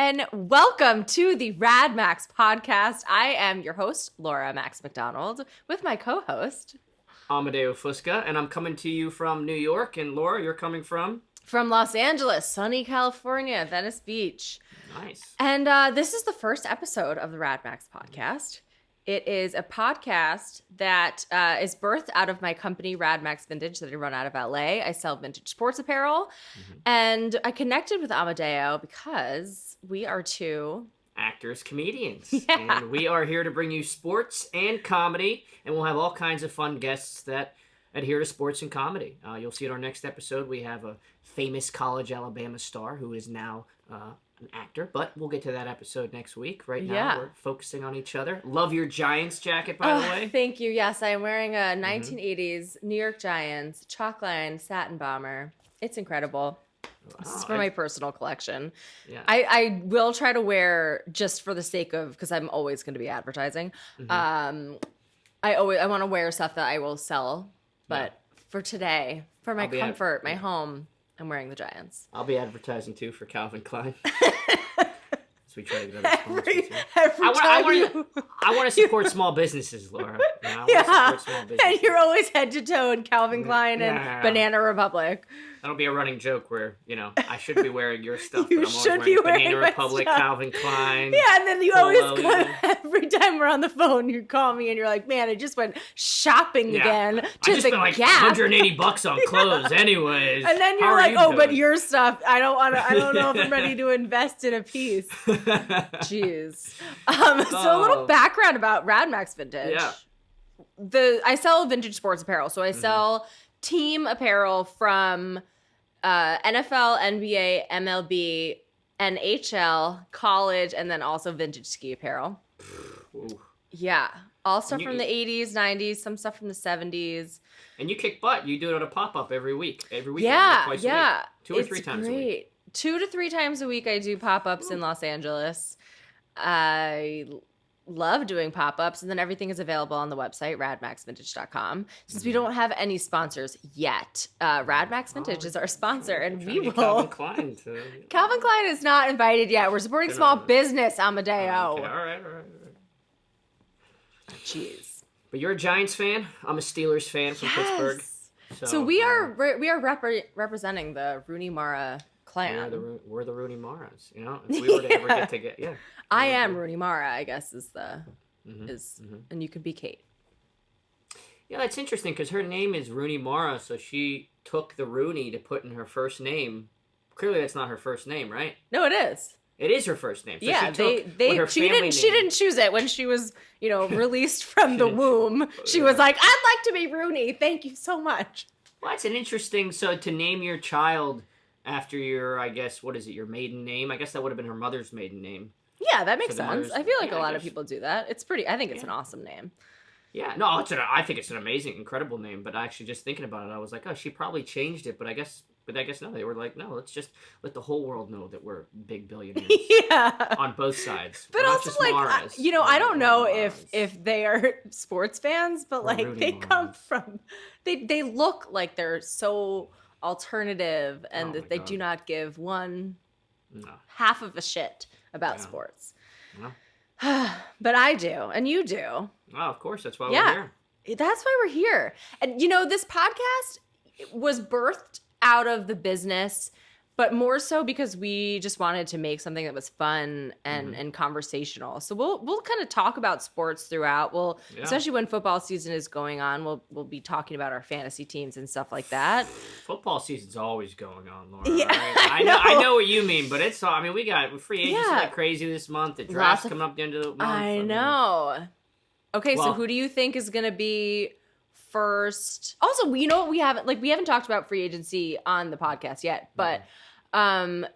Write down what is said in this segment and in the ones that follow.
And welcome to the Rad Max Podcast. I am your host, Laura Max McDonald, with my co-host, Amadeo Fusca, and I'm coming to you from New York. And Laura, you're coming from? From Los Angeles, sunny California, Venice Beach. Nice. And this is the first episode of the Rad Max Podcast. It is a podcast that is birthed out of my company, Rad Max Vintage, that I run out of LA. I sell vintage sports apparel. And I connected with Amadeo because we are two actors, comedians. Yeah. And we are here to bring you sports and comedy. And we'll have all kinds of fun guests that adhere to sports and comedy. You'll see in our next episode, we have a famous college Alabama star who is now an actor, but we'll get to that episode next week. Right now, we're focusing on each other. Love your Giants jacket, by the way. Thank you. Yes, I am wearing a 1980s New York Giants chalk line satin bomber. It's incredible. This is for my personal collection. Yeah. I will try to wear, just for the sake of, because I'm always going to be advertising. I want to wear stuff that I will sell, but for today, for my comfort, my home, I'm wearing the Giants. I'll be advertising too for Calvin Klein. So we try to get other sponsors. I want to support small businesses, Laura. I want to support small businesses. And you're always head to toe in Calvin Klein and Banana Republic. That'll be a running joke where, I should be wearing your stuff, but I'm always wearing Banana Republic, stuff. Calvin Klein. Yeah, and then you always every time we're on the phone, you call me and you're like, man, I just went shopping again to I just the spent like Gap. $180 on clothes anyways. And then you're like, but your stuff, I don't know if I'm ready to invest in a piece. Jeez. So a little background about Rad Max Vintage. Yeah. I sell vintage sports apparel. So I sell team apparel from NFL, NBA, MLB, NHL, college, and then also vintage ski apparel. Ooh. Yeah. All stuff from the 80s, 90s, some stuff from the 70s. And you kick butt. You do it at a pop-up every week. Every week. Yeah, twice a week. 2 or 3 times a week. 2 to 3 times a week I do pop-ups in Los Angeles. I love doing pop-ups, and then everything is available on the website, radmaxvintage.com. Since we don't have any sponsors yet, Rad Max Vintage is our sponsor, and we will... Calvin Klein Calvin Klein is not invited yet. We're supporting small business, Amadeo. Okay. All right. Jeez. But you're a Giants fan. I'm a Steelers fan from Pittsburgh. So we are representing the Rooney Mara clan. We're the Rooney Maras, If we were to ever get together, I am Rooney Mara, I guess, and you could be Kate. Yeah, that's interesting because her name is Rooney Mara, so she took the Rooney to put in her first name. Clearly, that's not her first name, right? No, it is. It is her first name. So she didn't choose it when she was, released from the womb. She was like, I'd like to be Rooney. Thank you so much. Well, that's an interesting. So to name your child after your, I guess, what is it? Your maiden name? I guess that would have been her mother's maiden name. Yeah, that makes sense. I feel like a lot of people do that. It's pretty. I think it's an awesome name. Yeah, no, I think it's an amazing, incredible name. But actually, just thinking about it, I was like, oh, she probably changed it. But I guess no. They were like, no, let's just let the whole world know that we're big billionaires. Yeah, on both sides. But also, like, Maras. I don't know if they are sports fans, but like they come from, they look like they're so alternative, and that they do not give half of a shit about sports. No. But I do, and you do. Oh, of course. That's why we're here. That's why we're here. And, this podcast was birthed out of the business, but more so because we just wanted to make something that was fun and conversational. So we'll kind of talk about sports throughout. Especially when football season is going on, we'll be talking about our fantasy teams and stuff like that. Football season's always going on, Laura. Yeah, right? I know what you mean, but it's all. I mean, we got free agency like crazy this month. The draft's coming up at the end of the month. I know. Okay, so who do you think is going to be first? Also, we haven't talked about free agency on the podcast yet, but Sam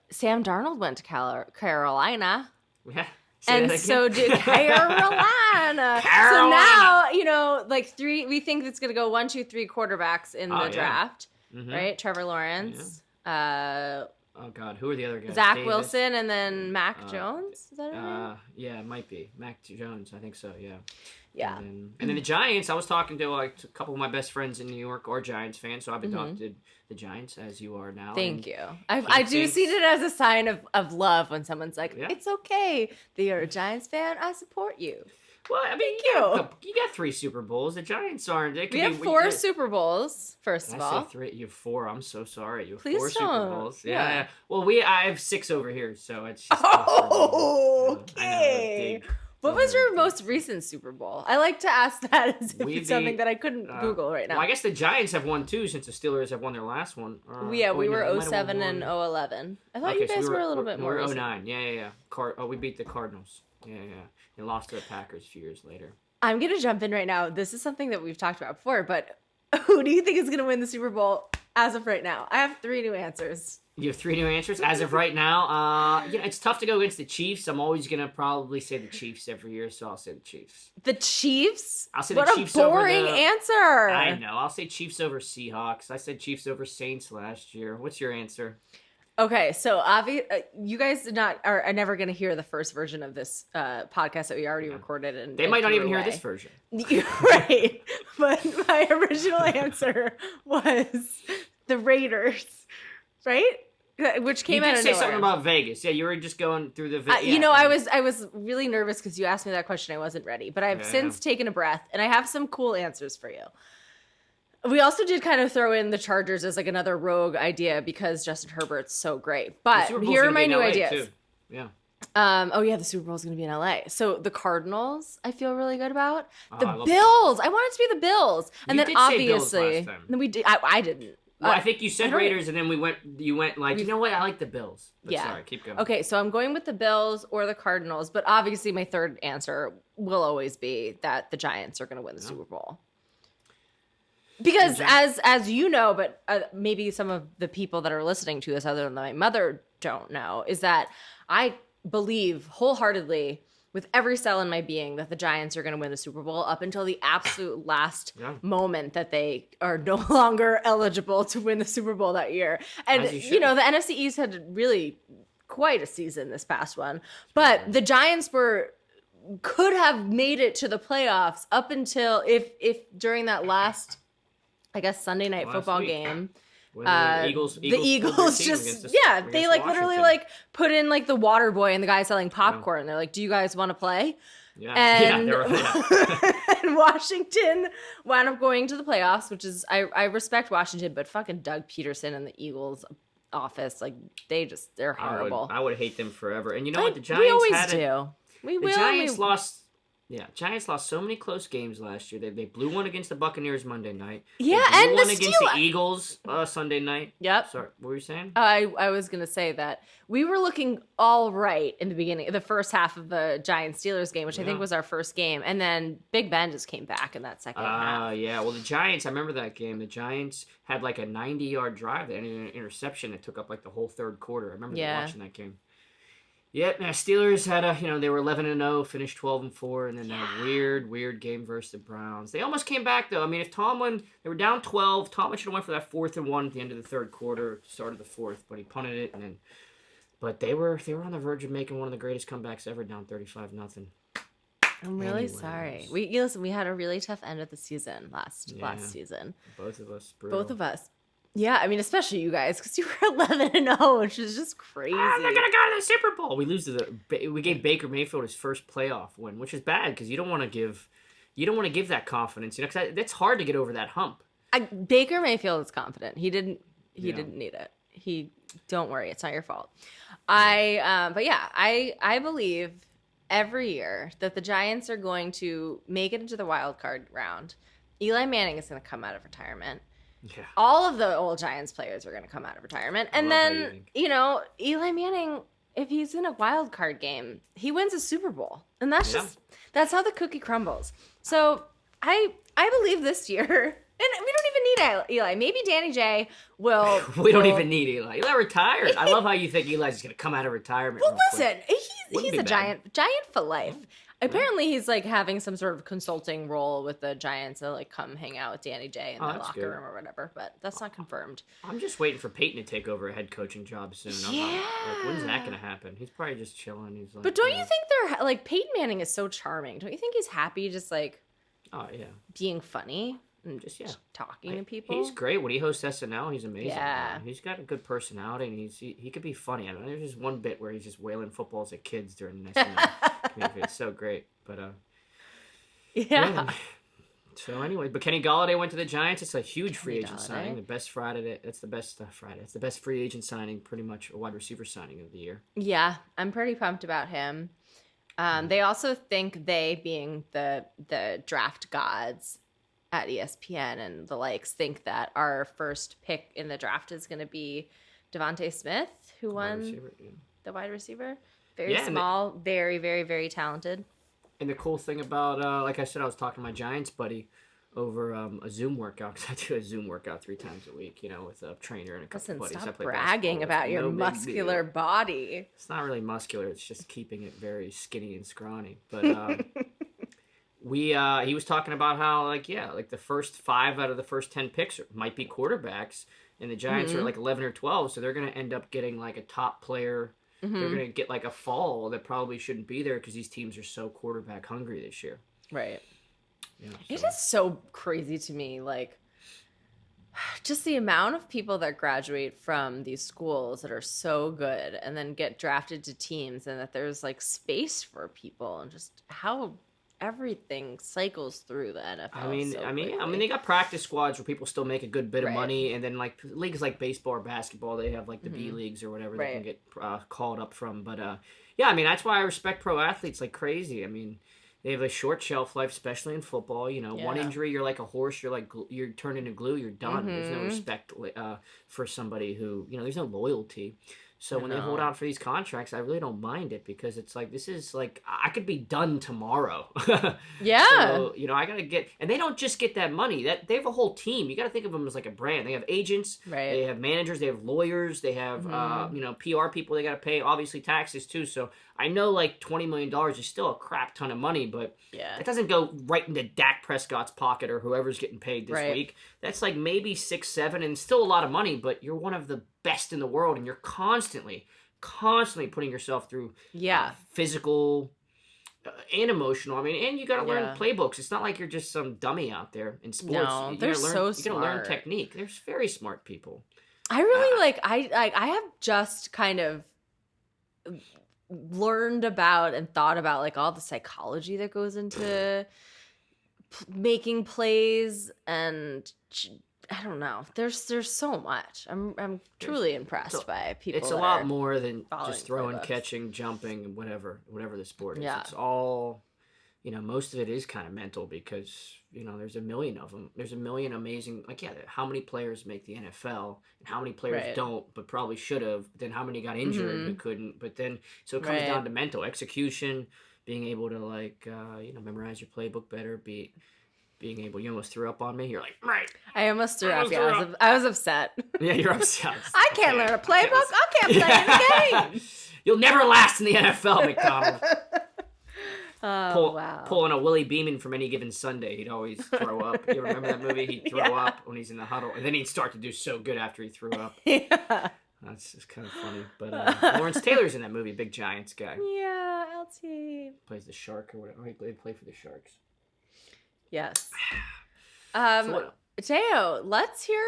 Darnold went to Carolina. Yeah. And so did Carolina. So now, we think it's going to go 1, 2, 3 quarterbacks in the draft, right? Trevor Lawrence, Oh God, who are the other guys? Zach Davis? Wilson and then Mac Jones. Is that his name? Yeah, it might be Mac Jones. I think so. Yeah. Yeah. And then the Giants. I was talking to like a couple of my best friends in New York are Giants fans, so I've adopted the Giants as you are now. Thank you. I do see it as a sign of love when someone's like, it's okay that you're a Giants fan. I support you. Well, I mean, you got 3 Super Bowls. The Giants aren't. We have 4 Super Bowls. First of all, I say 3. You have 4. I'm so sorry. You have Please 4 don't. Super Bowls. Yeah. Well, I have 6 over here, so it's just. Okay. What was your most recent Super Bowl? I like to ask that as if it's something that I couldn't Google right now. Well, I guess the Giants have won 2 since the Steelers have won their last one. We were 07 and 011. I thought you guys were a little bit more. We were 09. Yeah. We beat the Cardinals. Yeah. And lost to the Packers a few years later. I'm going to jump in right now. This is something that we've talked about before, but who do you think is going to win the Super Bowl as of right now? I have 3 new answers. You have 3 new answers as of right now. It's tough to go against the Chiefs. I'm always going to probably say the Chiefs every year, so I'll say the Chiefs. The Chiefs? I'll say the Chiefs over What a boring answer. I know. I'll say Chiefs over Seahawks. I said Chiefs over Saints last year. What's your answer? Okay, so you guys are never going to hear the first version of this podcast that we already recorded. And they might not even hear this version. Right. But my original answer was the Raiders, right? Which came out of nowhere. You did say something about Vegas. Yeah, you were just going through the... I was really nervous because you asked me that question. I wasn't ready. But I've since taken a breath, and I have some cool answers for you. We also did kind of throw in the Chargers as like another rogue idea because Justin Herbert's so great. But here are my new ideas. Too. Yeah. The Super Bowl is going to be in LA. So the Cardinals, I feel really good about. The Bills. I want it to be the Bills. And then obviously, we did. I didn't. Well, I think you said Raiders, and then you went like, you know what? I like the Bills. But sorry, keep going. Okay, so I'm going with the Bills or the Cardinals, but obviously my third answer will always be that the Giants are going to win the Super Bowl. Because as you know, but maybe some of the people that are listening to this other than my mother don't know, is that I believe wholeheartedly with every cell in my being that the Giants are going to win the Super Bowl up until the absolute last moment that they are no longer eligible to win the Super Bowl that year. And, the NFC East had really quite a season this past one. But the Giants could have made it to the playoffs up until if during that last... I guess Sunday night football game. The Eagles just they like literally like put in like the water boy and the guy selling popcorn. And they're like, "Do you guys want to play?" Yeah, and and Washington wound up going to the playoffs, which is I respect Washington, but fucking Doug Peterson and the Eagles office, like they're horrible. I would hate them forever. And you know what? The Giants we always do. The Giants lost. Yeah, Giants lost so many close games last year. They blew one against the Buccaneers Monday night. Yeah, they blew one against the Eagles Sunday night. Yep. Sorry, what were you saying? I was gonna say that we were looking all right in the beginning, the first half of the Giants-Steelers game, which I think was our first game, and then Big Ben just came back in that second half. Yeah. Well, the Giants, I remember that game. The Giants had like a 90-yard drive. They had an interception that took up like the whole third quarter. I remember watching that game. Yeah, now Steelers had they were 11-0, finished 12-4, and then that weird game versus the Browns. They almost came back though. I mean, if they were down 12, Tomlin should have went for that 4th and 1 at the end of the third quarter, started the fourth, but he punted it, but they were on the verge of making one of the greatest comebacks ever, down 35-0. I'm really sorry. We had a really tough end of the season last season. Both of us. Yeah, I mean, especially you guys, because you were 11-0, which is just crazy. I'm not gonna go to the Super Bowl. We gave Baker Mayfield his first playoff win, which is bad because you don't want to give that confidence, because that's hard to get over that hump. Baker Mayfield is confident. He didn't need it. Don't worry, it's not your fault. I believe every year that the Giants are going to make it into the wild card round. Eli Manning is going to come out of retirement. Yeah. All of the old Giants players are going to come out of retirement. And then, Eli Manning, if he's in a wild card game, he wins a Super Bowl. And that's how the cookie crumbles. So I believe this year, and we don't even need Eli. Maybe Danny J will. We don't even need Eli. Eli retired. I love how you think Eli's just going to come out of retirement. Well, listen, he's a giant for life. Apparently, he's like having some sort of consulting role with the Giants to like come hang out with Danny J in their locker room or whatever, but that's not confirmed. I'm just waiting for Peyton to take over a head coaching job soon. Yeah. When's that going to happen? He's probably just chilling. He's like, but don't you think they're like Peyton Manning is so charming? Don't you think he's happy just like being funny and just talking to people? He's great when he hosts SNL. He's amazing. Yeah. He's got a good personality and he could be funny. I mean, there's just one bit where he's just wailing footballs at kids during the SNL. It's so great, but yeah. So anyway, but Kenny Golladay went to the Giants. It's a huge free agent signing. The best Friday. That's the best Friday. It's the best free agent signing, pretty much a wide receiver signing of the year. Yeah, I'm pretty pumped about him. They also think they, being the draft gods at ESPN and the likes, think that our first pick in the draft is going to be Devontae Smith, who won the wide receiver. Very small, very, very, very talented. And the cool thing about, like I said, I was talking to my Giants buddy over a Zoom workout, because I do a Zoom workout 3 times a week, with a trainer and a couple buddies. Stop bragging about your muscular body. It's not really muscular. It's just keeping it very skinny and scrawny. But he was talking about how, the first 5 out of the first 10 picks might be quarterbacks, and the Giants are 11 or 12, so they're going to end up getting a top player. They're going to get a fall that probably shouldn't be there because these teams are so quarterback hungry this year. Right. It is so crazy to me, just the amount of people that graduate from these schools that are so good and then get drafted to teams, and that there's space for people, and just how everything cycles through the NFL. I mean, they got practice squads where people still make a good bit of money, and then leagues like baseball or basketball, they have the B leagues or whatever they can get called up from. But that's why I respect pro athletes like crazy. I mean, they have a short shelf life, especially in football. One injury, you're like a horse. You're turned into glue. You're done. There's no respect for somebody who there's no loyalty. So when they hold out for these contracts, I really don't mind it, because it's this is I could be done tomorrow. Yeah. So, I got to get, and they don't just get that money. They have a whole team. You got to think of them as a brand. They have agents, they have managers, they have lawyers, they have, PR people they got to pay, obviously taxes too. So I know $20 million is still a crap ton of money, but it doesn't go right into Dak Prescott's pocket or whoever's getting paid this week. That's maybe 6, 7, and still a lot of money, but you're one of the best in the world, and you're constantly putting yourself through physical and emotional. I mean, and you got to learn playbooks. It's not like you're just some dummy out there in sports. No, they're so smart. You got to learn technique. There's very smart people. I really I have just kind of learned about and thought about all the psychology that goes into making plays, and I don't know. There's so much. I'm truly impressed by people. It's a lot more than just throwing, catching, jumping, and whatever the sport is. Yeah. It's all, most of it is kind of mental, because there's a million of them. There's a million amazing, how many players make the NFL and how many players don't, but probably should have. Then how many got injured but couldn't? But then so it comes down to mental execution, being able to memorize your playbook better, being able, you almost threw up on me. You're like, right. I almost threw up. Yeah, I was upset. Yeah, you're upset. I can't learn a playbook. I can't play in the game. You'll never last in the NFL, McDonald. Wow. Pulling a Willie Beeman from Any Given Sunday. He'd always throw up. You remember that movie? He'd throw up when he's in the huddle, and then he'd start to do so good after he threw up. Yeah. That's just kind of funny. But Lawrence Taylor's in that movie, big Giants guy. Yeah, LT. Plays the Shark or whatever. They play for the Sharks. Yes. Teo, let's hear,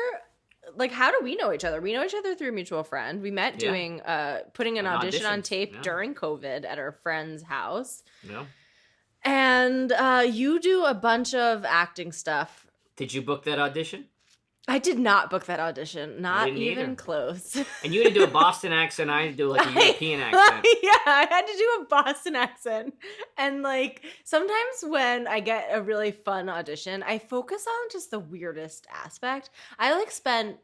how do we know each other? We know each other through a mutual friend. We met doing, putting an audition on tape during COVID at our friend's house. Yeah. And you do a bunch of acting stuff. Did you book that audition? I did not book that audition. Not even either. Close. And you had to do a Boston accent. I had to do a European accent. Yeah, I had to do a Boston accent. And sometimes when I get a really fun audition, I focus on just the weirdest aspect. I spend,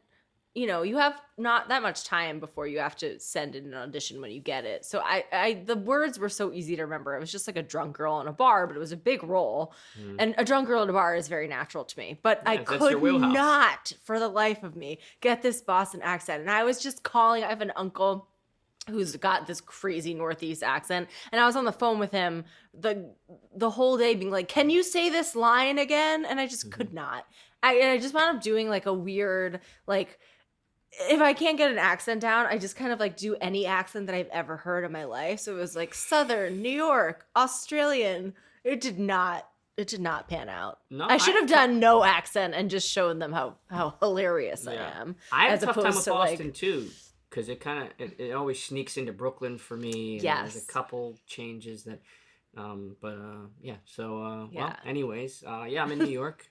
you have not that much time before you have to send in an audition when you get it. So the words were so easy to remember. It was just a drunk girl in a bar, but it was a big role. And a drunk girl in a bar is very natural to me. But I could not, for the life of me, get this Boston accent. And I was just calling. I have an uncle who's got this crazy Northeast accent. And I was on the phone with him the whole day being like, can you say this line again? And I just could not. I just wound up doing like a weird, like, if I can't get an accent down, I just kind of like do any accent that I've ever heard in my life. So it was like Southern, New York, Australian. It did not pan out. No, I should have done no accent and just shown them how hilarious I am. I have a tough time with Boston too, because it always sneaks into Brooklyn for me. And there's a couple changes that, well, anyways, I'm in New York.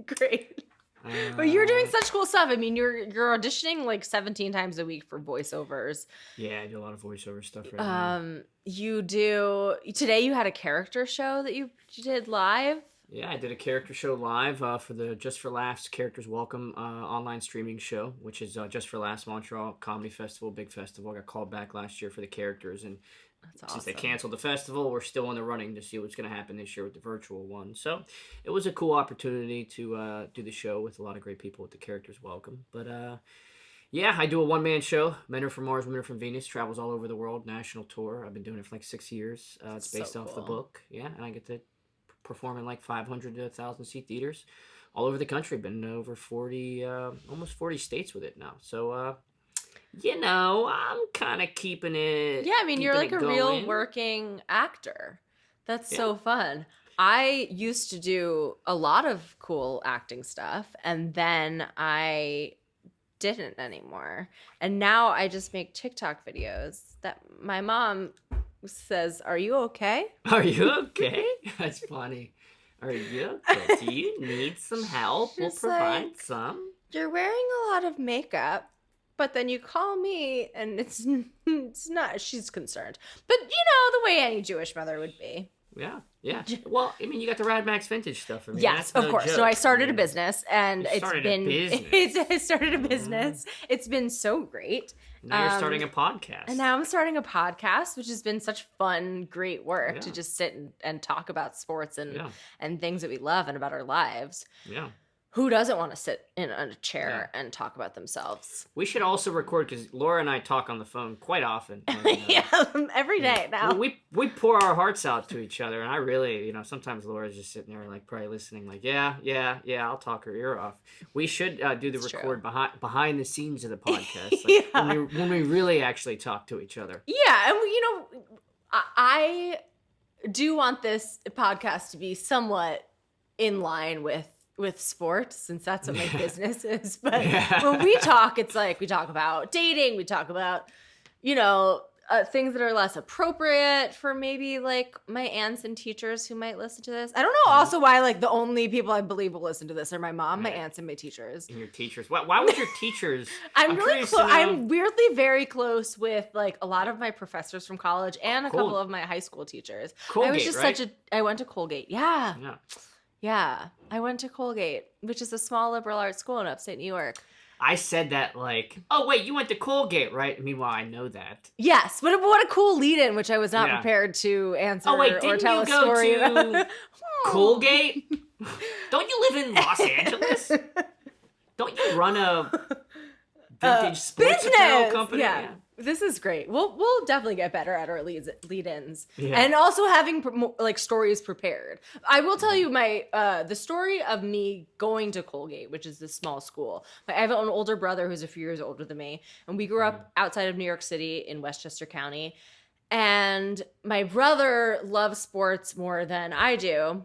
Great. But you're doing such cool stuff. I mean, you're auditioning like 17 times a week for voiceovers. Yeah, I do a lot of voiceover stuff right now. Today you had a character show that you did live. Yeah, I did a character show live for the Just for Laughs Characters Welcome online streaming show, which is Just for Laughs Montreal Comedy Festival, big festival. I got called back last year for the characters, and since they canceled the festival, we're still in the running to see what's going to happen this year with the virtual one. So it was a cool opportunity to do the show with a lot of great people with the Characters Welcome. But I do a one-man show. Men Are From Mars, Women Are From Venus. Travels all over the world, national tour. I've been doing it for like 6 years. It's based off the book. Yeah, and I get to perform in like 500 to 1,000 seat theaters all over the country. Been in over 40, almost 40 states with it now. So, I'm kind of keeping it. Yeah, I mean, you're like a real working actor. That's so fun. I used to do a lot of cool acting stuff, and then I didn't anymore. And now I just make TikTok videos that my mom says, "Are you okay? Are you okay?" That's funny. Are you okay? Do you need some help? We'll provide some. You're wearing a lot of makeup. But then you call me, and it's not. She's concerned, but the way any Jewish mother would be. Yeah. Well, I mean, you got the Rad Max Vintage stuff. I mean, yes, of course. Joke. So I started a business, and I started a business. It's been so great. Now you're starting a podcast, and now I'm starting a podcast, which has been such fun, great work to just sit and talk about sports and things that we love and about our lives. Yeah. Who doesn't want to sit in a chair and talk about themselves? We should also record, because Laura and I talk on the phone quite often. And, every day now. We pour our hearts out to each other, and I really, sometimes Laura's just sitting there, like, probably listening, like, yeah, I'll talk her ear off. We should do the record behind the scenes of the podcast, like, when we really actually talk to each other. Yeah, and I do want this podcast to be somewhat in line with sports, since that's what my business is. But when we talk, it's like we talk about dating, we talk about, things that are less appropriate for maybe like my aunts and teachers who might listen to this. I don't know also why like the only people I believe will listen to this are my mom, my aunts, and my teachers. And your teachers. Why would your teachers? I'm really close. I'm weirdly very close with like a lot of my professors from college and a couple of my high school teachers. Colgate, I was just I went to Colgate. Yeah, I went to Colgate, which is a small liberal arts school in upstate New York. I said that like, oh, wait, you went to Colgate, right? Meanwhile, I know that. Yes, but what a cool lead-in, which I was not prepared to answer or tell a story about. Colgate? Don't you live in Los Angeles? Don't you run a vintage sports apparel company? Yeah. This is great. We'll definitely get better at our lead-ins, and also having like stories prepared. I will tell you the story of me going to Colgate, which is this small school. I have an older brother who's a few years older than me, and we grew up outside of New York City in Westchester County. And my brother loves sports more than I do,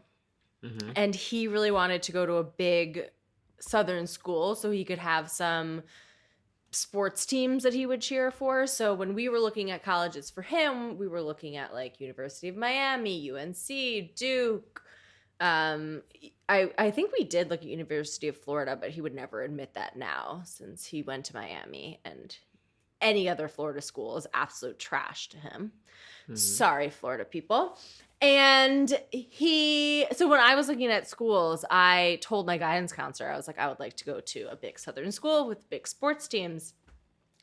and he really wanted to go to a big Southern school so he could have some sports teams that he would cheer for. So when we were looking at colleges for him, we were looking at like University of Miami, UNC, Duke. I think we did look at University of Florida, but he would never admit that now since he went to Miami, and any other Florida school is absolute trash to him. Sorry, Florida people. And so when I was looking at schools, I told my guidance counselor, I was like, I would like to go to a big Southern school with big sports teams.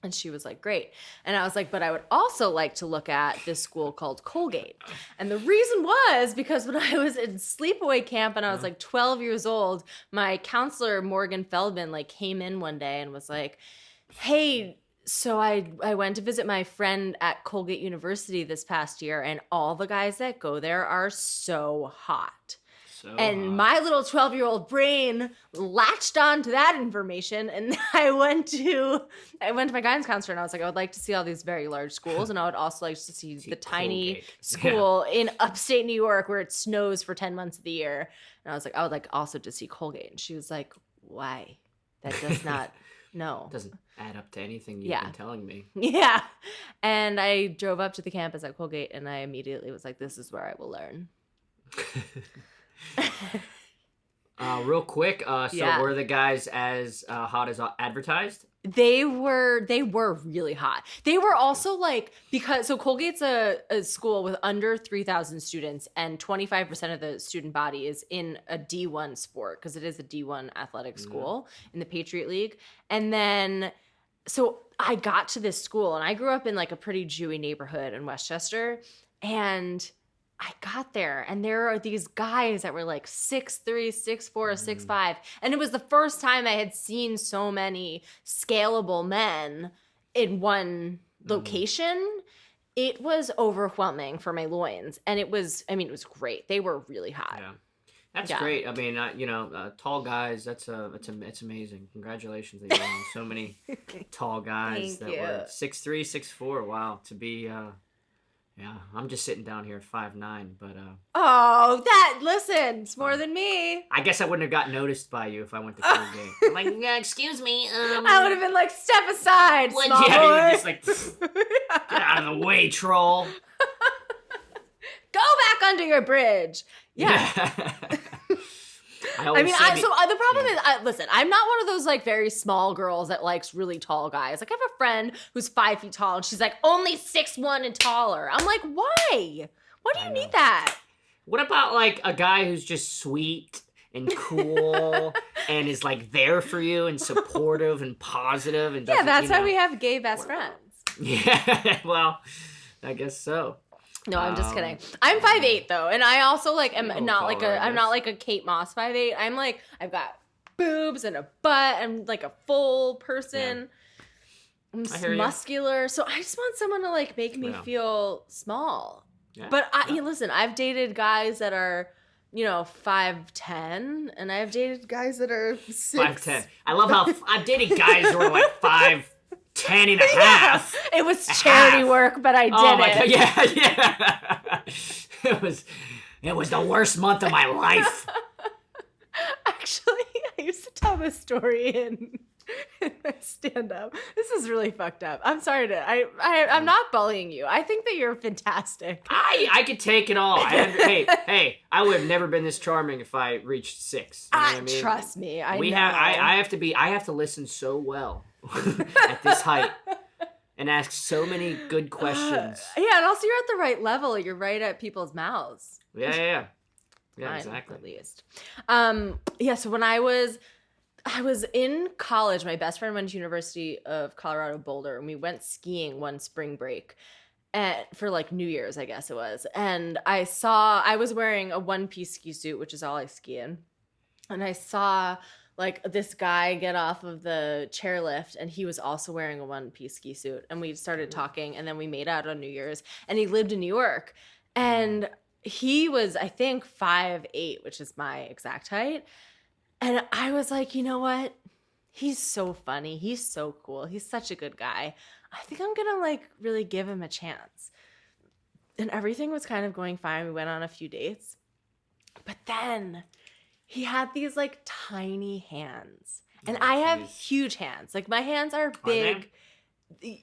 And she was like, great. And I was like, but I would also like to look at this school called Colgate. And the reason was because when I was in sleepaway camp and I was like 12 years old, my counselor, Morgan Feldman, like came in one day and was like, hey, So I went to visit my friend at Colgate University this past year, and all the guys that go there are so hot. And my little 12-year-old brain latched on to that information, and I went to my guidance counselor, and I was like, I would like to see all these very large schools, and I would also like to see the tiny school in upstate New York where it snows for 10 months of the year. And I was like, I would like also to see Colgate. And she was like, why? That does not, no. It doesn't add up to anything you've been telling me. Yeah. And I drove up to the campus at Colgate, and I immediately was like, this is where I will learn. Real quick, were the guys as hot as advertised? They were really hot. They were also like, because Colgate's a school with under 3,000 students, and 25% of the student body is in a D1 sport, because it is a D1 athletic school in the Patriot League. And then, so I got to this school, and I grew up in like a pretty Jewy neighborhood in Westchester, and I got there, and there are these guys that were like 6'3", 6'4", 6'5", and it was the first time I had seen so many scalable men in one location. It was overwhelming for my loins, and it was great. They were really hot. Yeah. That's great. I mean, tall guys, it's amazing. Congratulations that you're on so many tall guys that were 6'3", 6'4". Wow, to be... Yeah, I'm just sitting down here at 5'9", but... listen, it's more than me. I guess I wouldn't have got noticed by you if I went to Colgate. I'm like, excuse me, I would have been like, step aside, small boy. Yeah, just like, get out of the way, troll. Go back under your bridge. Yeah. The problem is, listen, I'm not one of those like very small girls that likes really tall guys. Like I have a friend who's 5 feet tall, and she's like only 6'1" and taller. I'm like, why? Why do you need that? What about like a guy who's just sweet and cool and is like there for you and supportive and positive and that's why we have gay best friends. Yeah, well, I guess so. No, I'm just kidding. I'm 5'8" though, and I also like am not like I'm not like a Kate Moss 5'8". I'm like, I've got boobs and a butt. I'm like a full person. Yeah. I'm muscular, so I just want someone to like make me feel small. Yeah. But listen, I've dated guys that are 5'10", and I've dated guys that are 5'10". I love how I've dated guys who are like 5'10" and a half. It was charity work, but I did it. My God. Yeah. It was the worst month of my life. Actually, I used to tell this story in my stand-up. This is really fucked up. I'm sorry I'm not bullying you. I think that you're fantastic. I could take it all. Hey, I would have never been this charming if I reached 6. You know what I mean? Trust me. I have to listen so well at this height and ask so many good questions. And also you're at the right level. You're right at people's mouths. Yeah, Mine, exactly. At least. So when I was in college, my best friend went to University of Colorado Boulder, and we went skiing one spring break for like New Year's, I guess it was. And I was wearing a one-piece ski suit, which is all I ski in. And I saw like this guy get off of the chairlift, and he was also wearing a one-piece ski suit. And we started talking, and then we made out on New Year's. And he lived in New York. And he was, I think, 5'8", which is my exact height. And I was like, you know what? He's so funny. He's so cool. He's such a good guy. I think I'm going to like really give him a chance. And everything was kind of going fine. We went on a few dates. But then he had these like tiny hands. And I have huge hands. Like my hands are big.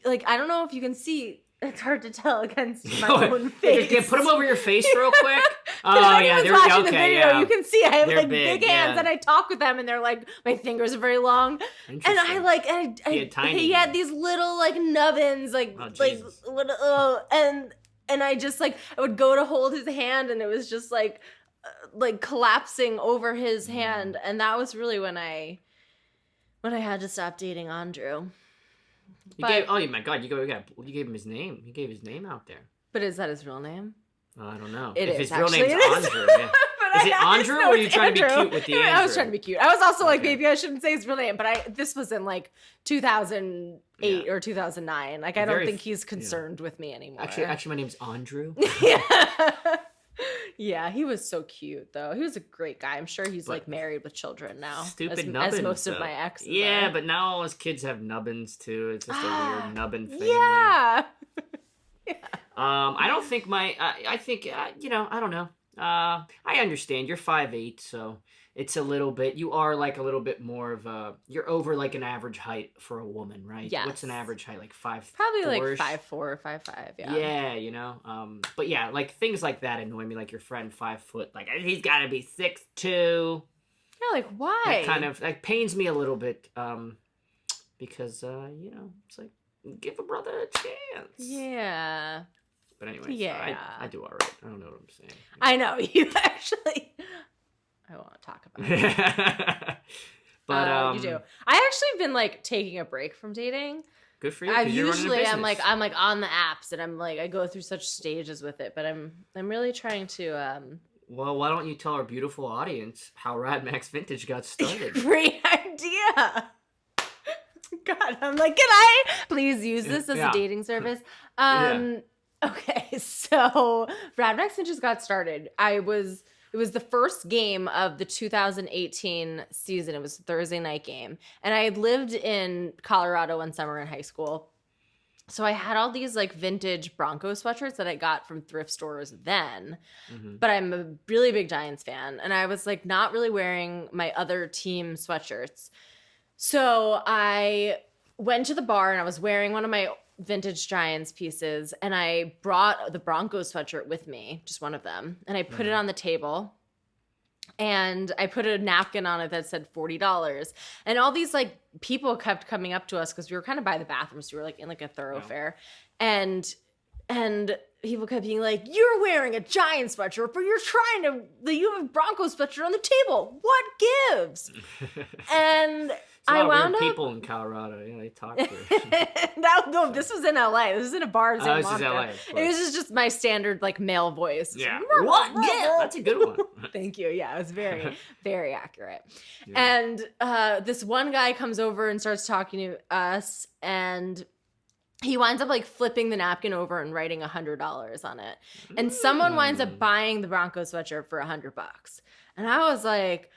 Like I don't know if you can see. It's hard to tell against my own face. Yeah, put them over your face real quick. They're watching the video. You can see I have like big hands, and I talk with them, and they're like my fingers are very long. And he had these little like nubbins, and I just like I would go to hold his hand, and it was just like collapsing over his hand, and that was really when I had to stop dating Andrew. Oh my God! You gave him his name. You gave his name out there. But is that his real name? I don't know. If his real name's Andrew. Yeah. But Is it Andrew, or are you trying to be cute with the Andrew? I was trying to be cute. I was also like, maybe I shouldn't say his real name, but this was in like 2008 or 2009. Like, I don't think he's concerned with me anymore. Actually, my name's Andrew. Yeah, he was so cute though. He was a great guy. I'm sure he's like married with children now. Stupid nubbins, as most of my exes. Yeah, but now all his kids have nubbins too. It's just a weird nubbin family. Yeah. I don't think I think I don't know. I understand. You're 5'8", so it's a little bit. You are like a little bit more of a. You're over like an average height for a woman, right? Yes. What's an average height? Like 5'4"? Probably like 5'4" or 5'5". Yeah. Yeah, But yeah, like things like that annoy me. Like your friend 5 foot. Like he's got to be 6'2". Yeah, like why? That kind of pains me a little bit. Because it's like give a brother a chance. Yeah. But anyway, I do all right. I don't know what I'm saying. I know you actually. I won't talk about it. But you do. I actually been like taking a break from dating. Good for you. I'm like on the apps and I'm like I go through such stages with it, but I'm really trying to. Well, why don't you tell our beautiful audience how Rad Max Vintage got started? Great idea. God, I'm like, can I please use this as a dating service? Okay, so Rad Max Vintage got started. It was the first game of the 2018 season. It was a Thursday night game. And I had lived in Colorado one summer in high school. So I had all these like vintage Bronco sweatshirts that I got from thrift stores then. Mm-hmm. But I'm a really big Giants fan. And I was like not really wearing my other team sweatshirts. So I went to the bar and I was wearing one of my vintage Giants pieces, and I brought the Broncos sweatshirt with me, just one of them, and I put it on the table, and I put a napkin on it that said $40, and all these like people kept coming up to us because we were kind of by the bathroom, so we were like in like a thoroughfare, and people kept being like, "You're wearing a Giants sweatshirt, but you have a Broncos sweatshirt on the table. What gives?" And I wound up people in Colorado. Yeah, they talk to No, this was in LA. This was in a bar in St. This is LA. It was just my standard like male voice. Yeah. What? Yeah, that's a good one. Thank you. Yeah, it was very, very accurate. Yeah. And this one guy comes over and starts talking to us, and he winds up like flipping the napkin over and writing $100 on it. And someone winds up buying the Broncos sweatshirt for $100. And I was like,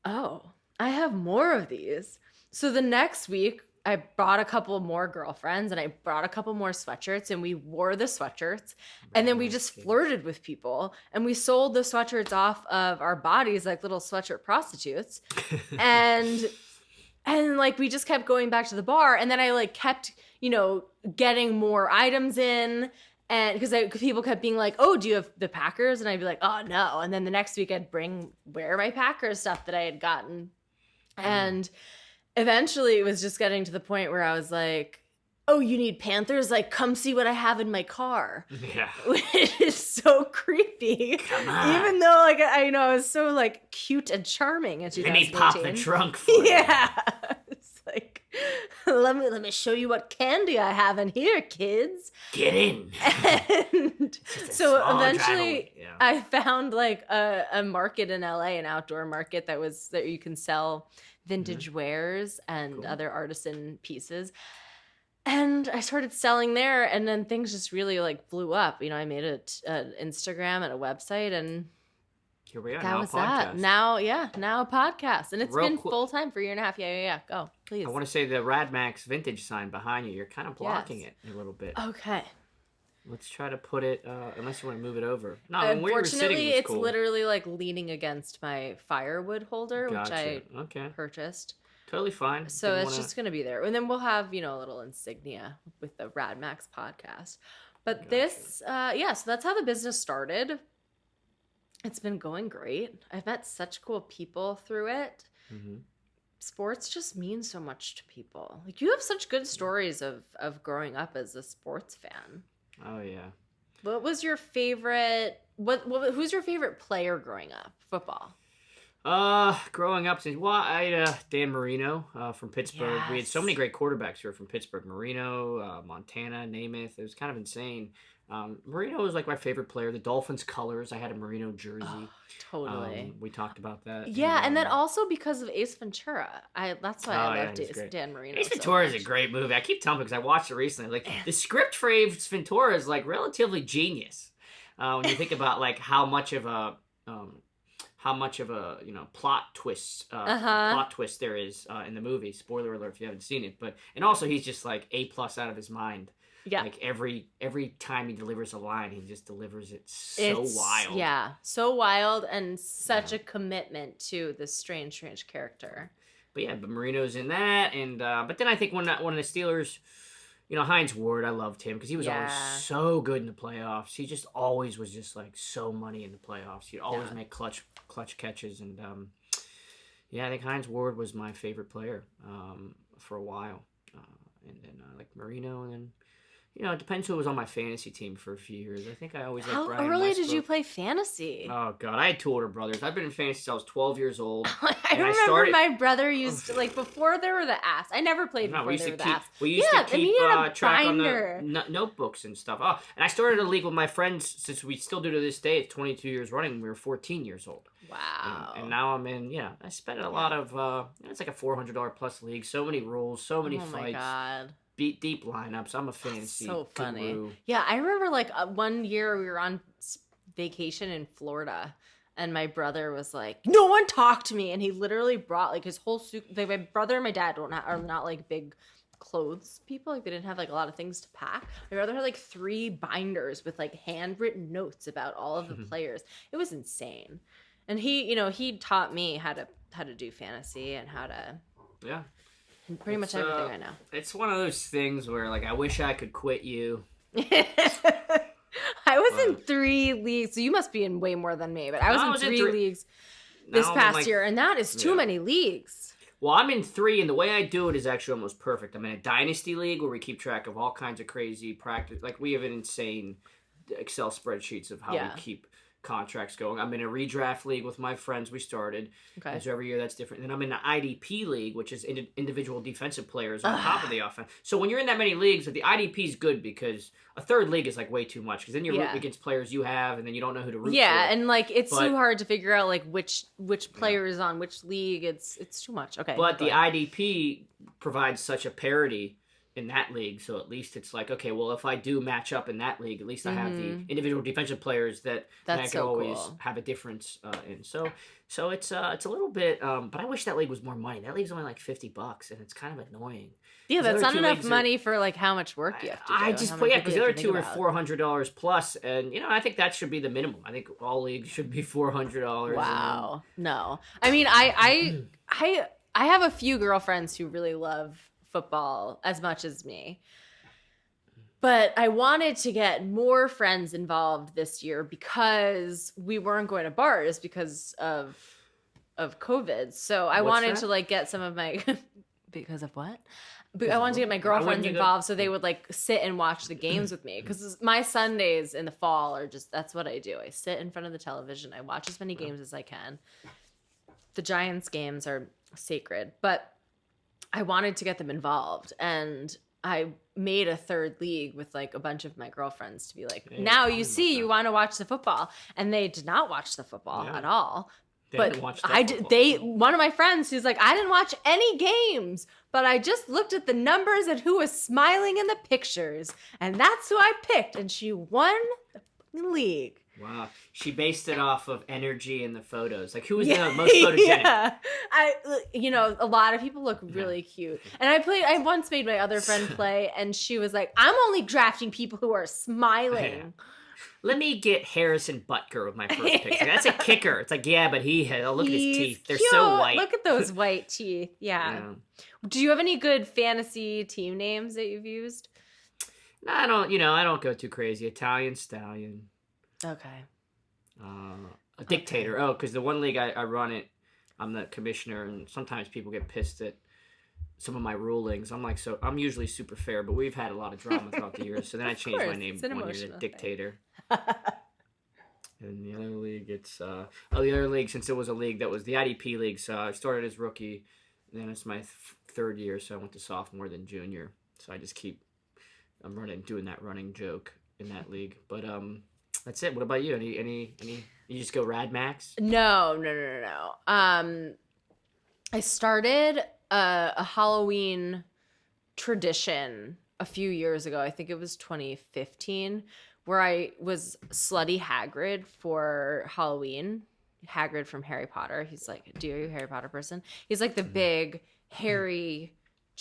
oh, I have more of these. So the next week, I brought a couple more girlfriends and I brought a couple more sweatshirts, and we wore the sweatshirts, and then we just flirted with people, and we sold the sweatshirts off of our bodies like little sweatshirt prostitutes. and like we just kept going back to the bar, and then I like kept, getting more items in. And because people kept being like, "Oh, do you have the Packers?" And I'd be like, "Oh, no." And then the next week I'd wear my Packers stuff that I had gotten. And eventually it was just getting to the point where I was like, "Oh, you need Panthers? Like, come see what I have in my car." Yeah. Which is so creepy. Come on. Even though like I was so like cute and charming in 2018. Let me pop the trunk for you. Yeah. It's like, let me show you what candy I have in here, kids. Get in. And so eventually I found like a market in LA, an outdoor market that you can sell vintage wares and other artisan pieces. And I started selling there, and then things just really like blew up. I made an Instagram and a website, and here we are. That was that. Now a podcast, and it's been full time for a year and a half. Yeah. Go, please. I want to say the Rad Max Vintage sign behind you. You're kind of blocking it a little bit. Okay. Let's try to put it, unless you want to move it over. No, unfortunately, it's cool. Literally like leaning against my firewood holder, which I purchased. Totally fine. So it's just going to be there. And then we'll have, a little insignia with the Rad Max podcast. But this, so that's how the business started. It's been going great. I've met such cool people through it. Mm-hmm. Sports just means so much to people. Like, you have such good stories of growing up as a sports fan. Oh, yeah. What was your favorite, who's your favorite player growing up? Football. Growing up, Dan Marino from Pittsburgh. Yes. We had so many great quarterbacks here from Pittsburgh. Marino, Montana, Namath. It was kind of insane. Marino was like my favorite player. The Dolphins colors. I had a Marino jersey. Oh, totally. We talked about that. Yeah, and then also because of Ace Ventura. That's why I loved Dan Marino. Ace Ventura is a great movie. I keep telling because I watched it recently. Like the script for Ace Ventura is like relatively genius. When you think about like how much of a plot twist there is in the movie. Spoiler alert if you haven't seen it. And also he's just like A+ out of his mind. Yeah. Like every time he delivers a line, he just delivers it wild. Yeah, so wild and such a commitment to this strange character. But Marino's in that, and but then I think one of the Steelers, Hines Ward, I loved him because he was always so good in the playoffs. He just always was just like so money in the playoffs. He'd always make clutch catches, and I think Hines Ward was my favorite player for a while, and then like Marino, and then. It depends who was on my fantasy team for a few years. I think I always liked Brian How early Westbrook. did you play fantasy? Oh, God. I had two older brothers. I've been in fantasy since I was 12 years old. I remember my brother used to, like, before there were the apps. I never played before there were the apps. We used to keep track on the notebooks and stuff. Oh, and I started a league with my friends since we still do to this day. It's 22 years running. We were 14 years old. Wow. And now I'm in, I spent a lot of, it's like a $400 plus league. So many rules, so many fights. Oh, my God. Deep lineups. I'm a fantasy so funny. guru. Yeah, I remember like one year we were on vacation in Florida, and my brother was like, "No one talk to me," and he literally brought like his whole suit. Like, my brother and my dad are not like big clothes people. Like they didn't have like a lot of things to pack. My brother had like 3 binders with like handwritten notes about all of the players. It was insane, and he taught me how to do fantasy and how to pretty much everything I know. It's one of those things where, like, I wish I could quit you. I was in 3 leagues, so you must be in way more than me. But I was in 3 leagues this past year, and that is too many leagues. Well, I'm in 3, and the way I do it is actually almost perfect. I'm in a dynasty league where we keep track of all kinds of crazy practice. Like, we have an insane Excel spreadsheets of how we keep contracts going. I'm in a redraft league with my friends we started. Okay. And so every year that's different. And then I'm in the IDP league, which is individual defensive players on top of the offense. So when you're in that many leagues, the IDP is good because a third league is like way too much because then you're rooting against players you have and then you don't know who to root for. Yeah, and like it's too hard to figure out like which player is on which league. It's too much. Okay. But the IDP provides such a parity in that league, so at least it's like, okay, well, if I do match up in that league, at least I have the individual defensive players that I can always have a difference in. So it's a little bit, but I wish that league was more money. That league's only like $50, and it's kind of annoying. Yeah, that's not enough money for like how much work you have to do. I just put because the other two are $400 plus, and I think that should be the minimum. I think all leagues should be $400. Wow, no, I mean I have a few girlfriends who really love football as much as me, but I wanted to get more friends involved this year because we weren't going to bars because of COVID. So I wanted to like get some of my because of what? I wanted to get my girlfriends involved so they would like sit and watch the games with me because my Sundays in the fall are just that's what I do. I sit in front of the television. I watch as many games as I can. The Giants games are sacred, but I wanted to get them involved, and I made a 3rd league with like a bunch of my girlfriends to be like, now you see, you want to watch the football, and they did not watch the football at all. But I did. One of my friends who's like, I didn't watch any games, but I just looked at the numbers and who was smiling in the pictures, and that's who I picked, and she won the league. Wow. She based it off of energy in the photos. Like, who was the most photogenic? Yeah. A lot of people look really cute. And I once made my other friend play, and she was like, I'm only drafting people who are smiling. Yeah. Let me get Harrison Butker with my first pick. That's a kicker. It's like, but look at his teeth. They're cute. So white. Look at those white teeth. Yeah. Do you have any good fantasy team names that you've used? No, I don't go too crazy. Italian Stallion. Okay. A dictator. Okay. Oh, because the one league I run it, I'm the commissioner, and sometimes people get pissed at some of my rulings. I'm usually super fair, but we've had a lot of drama throughout the years. So then I changed my name one year to Dictator. And the other league, the other league, since it was a league that was the IDP league, so I started as rookie, and then it's my third year, so I went to sophomore, then junior. So I just I'm doing that running joke in that league. But that's it. What about you? Any? You just go Rad Max? No. I started a Halloween tradition a few years ago. I think it was 2015, where I was Slutty Hagrid for Halloween. Hagrid from Harry Potter. He's like, are you a Harry Potter person? He's like the big, hairy,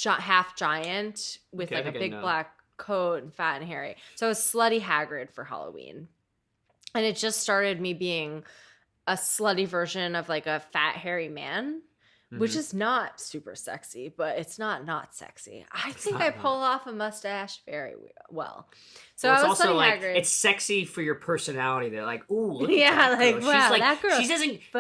half giant with like a big black coat and fat and hairy. So I was Slutty Hagrid for Halloween. And it just started me being a slutty version of like a fat, hairy man. Which is not super sexy, but it's not sexy. I think I pull off a mustache very well. So I was also like, it's sexy for your personality. They're like, ooh, look at that girl. Like, wow, she's like, that girl.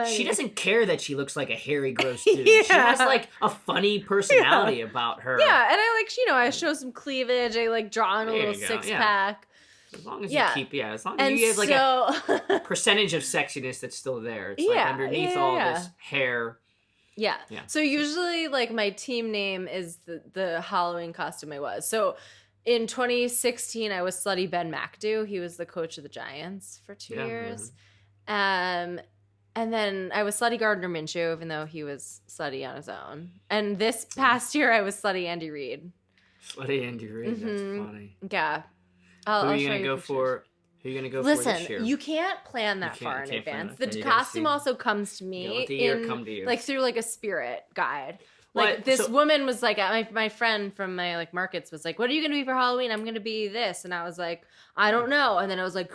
She doesn't care that she looks like a hairy, gross dude. Yeah. She has like a funny personality about her. Yeah, and I like, I show some cleavage. I like draw on a little six-pack. As long as you keep, as long as you have like a percentage of sexiness that's still there. It's like underneath all this hair. Yeah. So usually, like, my team name is the Halloween costume I was. So in 2016, I was Slutty Ben McAdoo. He was the coach of the Giants for 2 years. And then I was Slutty Gardner Minshew, even though he was slutty on his own. And this past year, I was Slutty Andy Reid. Slutty Andy Reid. That's funny. Yeah. Who are you going to go for? Who are you going to go for this year? Listen, you can't plan that far in advance. The costume also comes to me like through like a spirit guide. Like this woman was like, my friend from my like markets was like, what are you going to be for Halloween? I'm going to be this. And I was like, I don't know. And then I was like,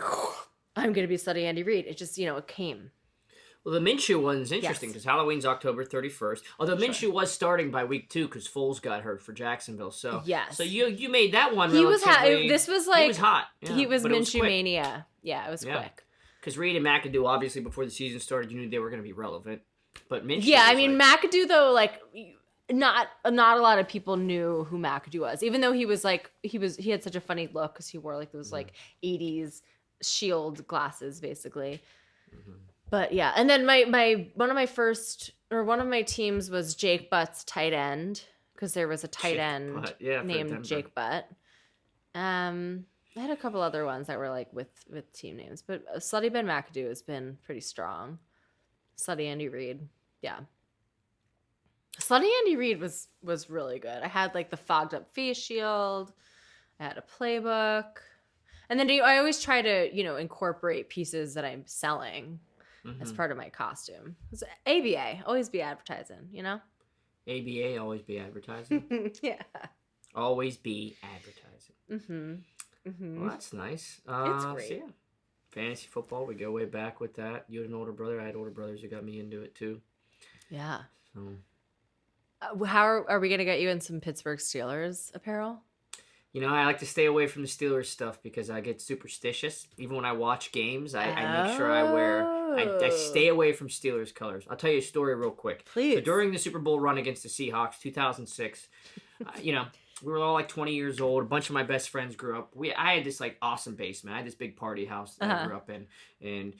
I'm going to be Slutty Andy Reid. It just, it came. Well, the Minshew one's interesting because Halloween's October 31st. Although Minshew was starting by week 2 because Foles got hurt for Jacksonville. So so you made that one. He was hot. This was like he was hot. Yeah, he was Minshew mania. Yeah, it was quick. Because Reid and McAdoo, obviously, before the season started, you knew they were going to be relevant. But Minshew. Yeah, I mean McAdoo though, like not a lot of people knew who McAdoo was, even though he was like he had such a funny look because he wore like those like 80s shield glasses basically. But yeah, and then one of my teams was Jake Butt's tight end because there was a tight end named Jake Butt. I had a couple other ones that were like with team names, but Slutty Ben McAdoo has been pretty strong. Slutty Andy Reid, yeah. Slutty Andy Reid was really good. I had like the fogged up face shield. I had a playbook, and then I always try to incorporate pieces that I'm selling. As part of my costume. It's ABA, always be advertising, ABA, always be advertising? Yeah. Always be advertising. Well, that's nice. It's great. So fantasy football, we go way back with that. You had an older brother. I had older brothers who got me into it, too. Yeah. So. How are we going to get you in some Pittsburgh Steelers apparel? I like to stay away from the Steelers stuff because I get superstitious. Even when I watch games, I make sure I stay away from Steelers colors. I'll tell you a story real quick. Please. So during the Super Bowl run against the Seahawks, 2006, we were all like 20 years old. A bunch of my best friends grew up. I had this like awesome basement. I had this big party house that I grew up in, and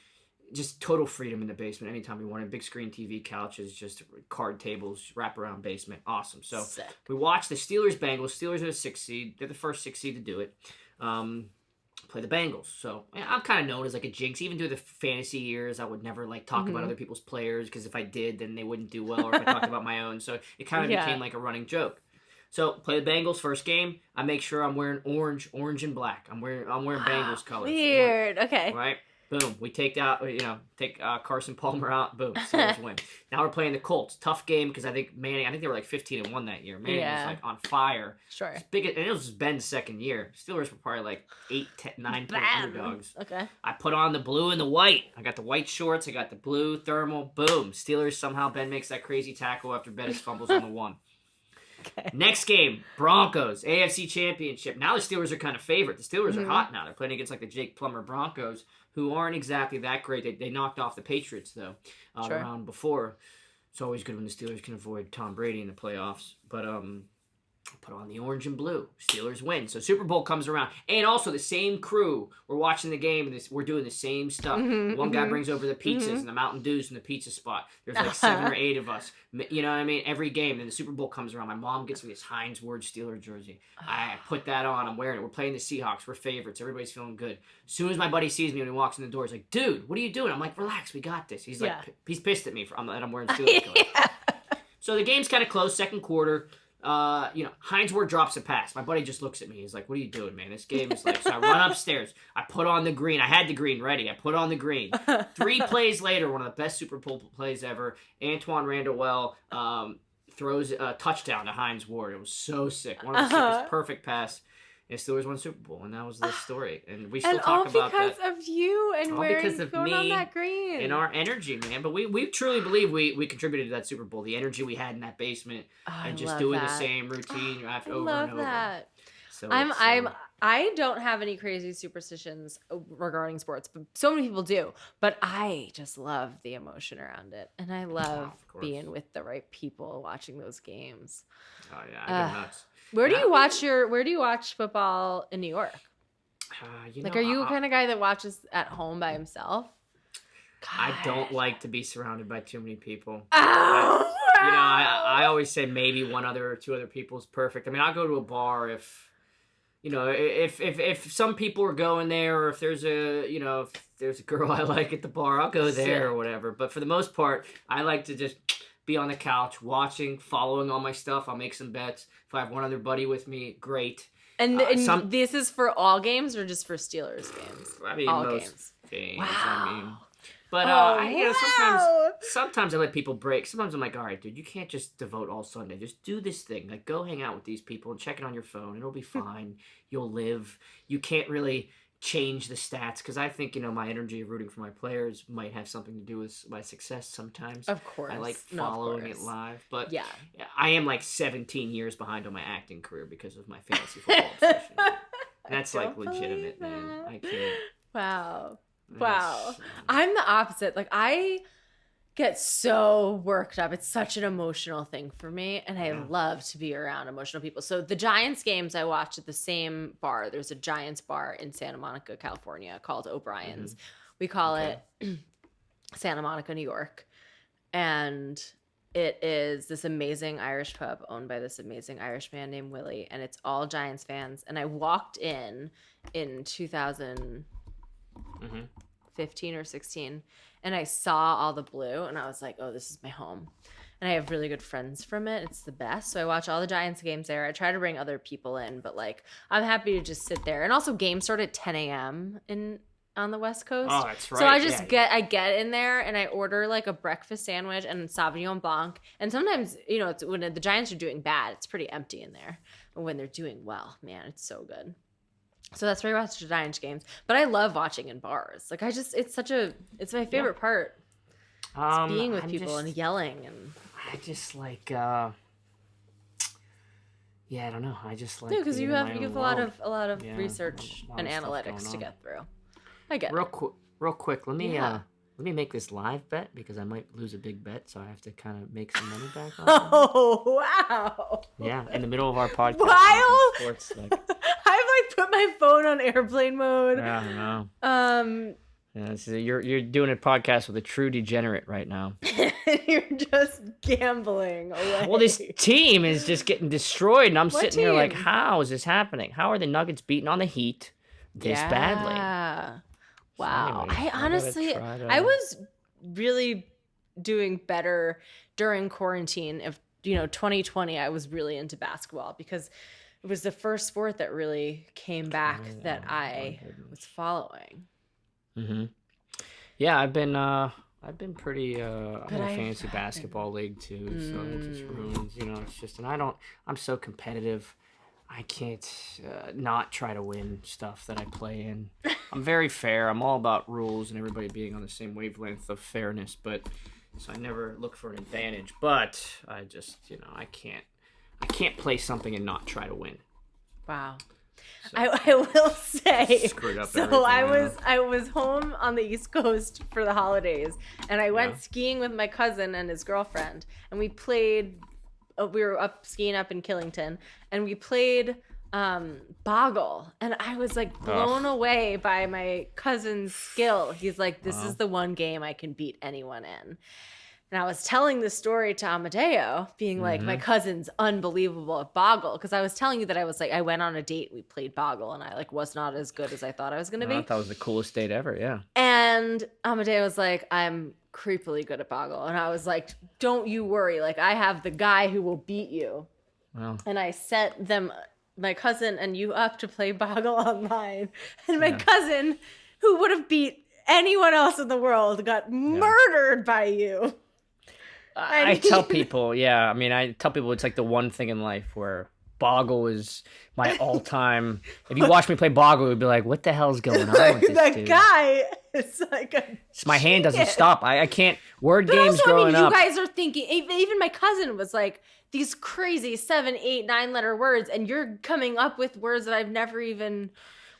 just total freedom in the basement. Anytime we wanted, big screen TV, couches, just card tables, wraparound basement. Awesome. So Sick. We watched the Steelers-Bengals. Steelers are the 6th seed. They're the first 6th seed to do it. Play the Bengals. So I'm kind of known as like a jinx. Even through the fantasy years, I would never like talk about other people's players because if I did, then they wouldn't do well. Or if I talked about my own. So it kind of became like a running joke. So play the Bengals first game. I make sure I'm wearing orange and black. I'm wearing Bengals colors. Weird. Okay. Right. Boom. We take Carson Palmer out. Boom. Steelers win. Now we're playing the Colts. Tough game because I think they were like 15-1 that year. Manning was like on fire. Sure. And it was Ben's second year. Steelers were probably like 8, 10, 9 point underdogs. Okay. I put on the blue and the white. I got the white shorts. I got the blue thermal. Boom. Steelers somehow Ben makes that crazy tackle after Bettis fumbles on the 1. Okay. Next game, Broncos, AFC Championship. Now the Steelers are kind of favorite. The Steelers are hot now. They're playing against like the Jake Plummer Broncos, who aren't exactly that great. They knocked off the Patriots, though, the round before. It's always good when the Steelers can avoid Tom Brady in the playoffs. But Put on the orange and blue. Steelers win. So Super Bowl comes around. And also the same crew. We're watching the game and we're doing the same stuff. One guy brings over the pizzas and the Mountain Dews from the pizza spot. There's like 7 or 8 of us. You know what I mean? Every game. Then the Super Bowl comes around. My mom gets me this Heinz Ward Steeler jersey. I put that on. I'm wearing it. We're playing the Seahawks. We're favorites. Everybody's feeling good. As soon as my buddy sees me when he walks in the door, he's like, dude, what are you doing? I'm like, relax. We got this. He's like, he's pissed at me that I'm wearing Steelers colors. So the game's kind of close. Second quarter. Heinz Ward drops a pass. My buddy just looks at me. He's like, what are you doing, man? This game is like... So I run upstairs. I put on the green. I had the green ready. I put on the green. 3 plays later, one of the best Super Bowl plays ever, Antoine Randall throws a touchdown to Heinz Ward. It was so sick. One of the sickest, perfect pass. And Steelers won Super Bowl, and that was the story. And we still talk about that. And all because of you and going on that green. And our energy, man. But we truly believe we contributed to that Super Bowl. The energy we had in that basement and just doing the same routine over and over. That. So I don't have any crazy superstitions regarding sports, but so many people do. But I just love the emotion around it, and I love being with the right people watching those games. Oh yeah, I go nuts. Where do you watch football in New York? Are you the kind of guy that watches at home by himself? God. I don't like to be surrounded by too many people. Oh, I always say maybe 1 other or 2 other people is perfect. I mean, I'll go to a bar if some people are going there, or if there's a girl I like at the bar, I'll go there or whatever. But for the most part, I like to just be on the couch watching, following all my stuff. I'll make some bets. If I have one other buddy with me, great. And this is for all games or just for Steelers games? I mean, all most games. Wow. I mean, but sometimes I let people break. Sometimes I'm like, all right, dude, you can't just devote all Sunday. Just do this thing. Like, go hang out with these people and check it on your phone. It'll be fine. You'll live. You can't really change the stats, because I think my energy of rooting for my players might have something to do with my success sometimes. Of course. I like following it live, but yeah, I am like 17 years behind on my acting career because of my fantasy football obsession. That's like legitimate, man. I can't. Wow. I'm the opposite. Like, I get so worked up. It's such an emotional thing for me, and I love to be around emotional people. So the Giants games I watched at the same bar. There's a Giants bar in Santa Monica, California called O'Brien's. We call it Santa Monica, New York. And it is this amazing Irish pub owned by this amazing Irish man named Willie, and it's all Giants fans. And I walked in 2015 or 16, and I saw all the blue, and I was like, oh, this is my home. And I have really good friends from it. It's the best. So I watch all the Giants games there. I try to bring other people in, but like, I'm happy to just sit there. And also games start at 10 a.m. on the West Coast. Oh, that's right. So I get in there and I order like a breakfast sandwich and Sauvignon Blanc. And sometimes, it's when the Giants are doing bad, it's pretty empty in there. But when they're doing well, man, it's so good. So that's where I watch the Giants games. But I love watching in bars. Like, it's my favorite part. It's being with people and yelling. And I just like, I don't know. I just like, because you have a lot of research and analytics to get through. I get it. Real quick. Let me make this live bet, because I might lose a big bet, so I have to kind of make some money back. Oh, wow. Yeah, in the middle of our podcast. Wild. Sports, I've put my phone on airplane mode. Yeah, I know. Yeah, so you're doing a podcast with a true degenerate right now. You're just gambling away. Well, this team is just getting destroyed, and I'm sitting here like, how is this happening? How are the Nuggets beating on the Heat this badly? Wow. So anyway, I was really doing better during quarantine. Of 2020, I was really into basketball because it was the first sport that really came back that I was following. Mm-hmm. Yeah, I've been pretty. I'm in a fantasy basketball league too, so it just ruins. It's just, and I'm so competitive. I can't not try to win stuff that I play in. I'm very fair. I'm all about rules and everybody being on the same wavelength of fairness, so I never look for an advantage. But I just, I can't play something and not try to win. Wow. So, I will say, screwed up so I was home on the East Coast for the holidays, and I went skiing with my cousin and his girlfriend, and we played we were up skiing up in Killington, and we played Boggle, and I was like blown away by my cousin's skill. He's like, this is the one game I can beat anyone in. And I was telling the story to Amadeo, being like, my cousin's unbelievable at Boggle. Because I was telling you that I was like, I went on a date, we played Boggle, and I like was not as good as I thought I was going to be. I thought it was the coolest date ever, yeah. And Amadeo was like, I'm creepily good at Boggle. And I was like, don't you worry. Like, I have the guy who will beat you. Wow. And I set them, my cousin and you, up to play Boggle online. And my cousin, who would have beat anyone else in the world, got murdered by you. I tell people, I tell people it's like the one thing in life where Boggle is my all-time. If you watch me play Boggle, you'd be like, what the hell's going on with this that dude? Guy is like a my hand doesn't stop. I can't. Word games also, growing up. You guys are thinking, even my cousin was like, these crazy 7, 8, 9-letter words, and you're coming up with words that I've never even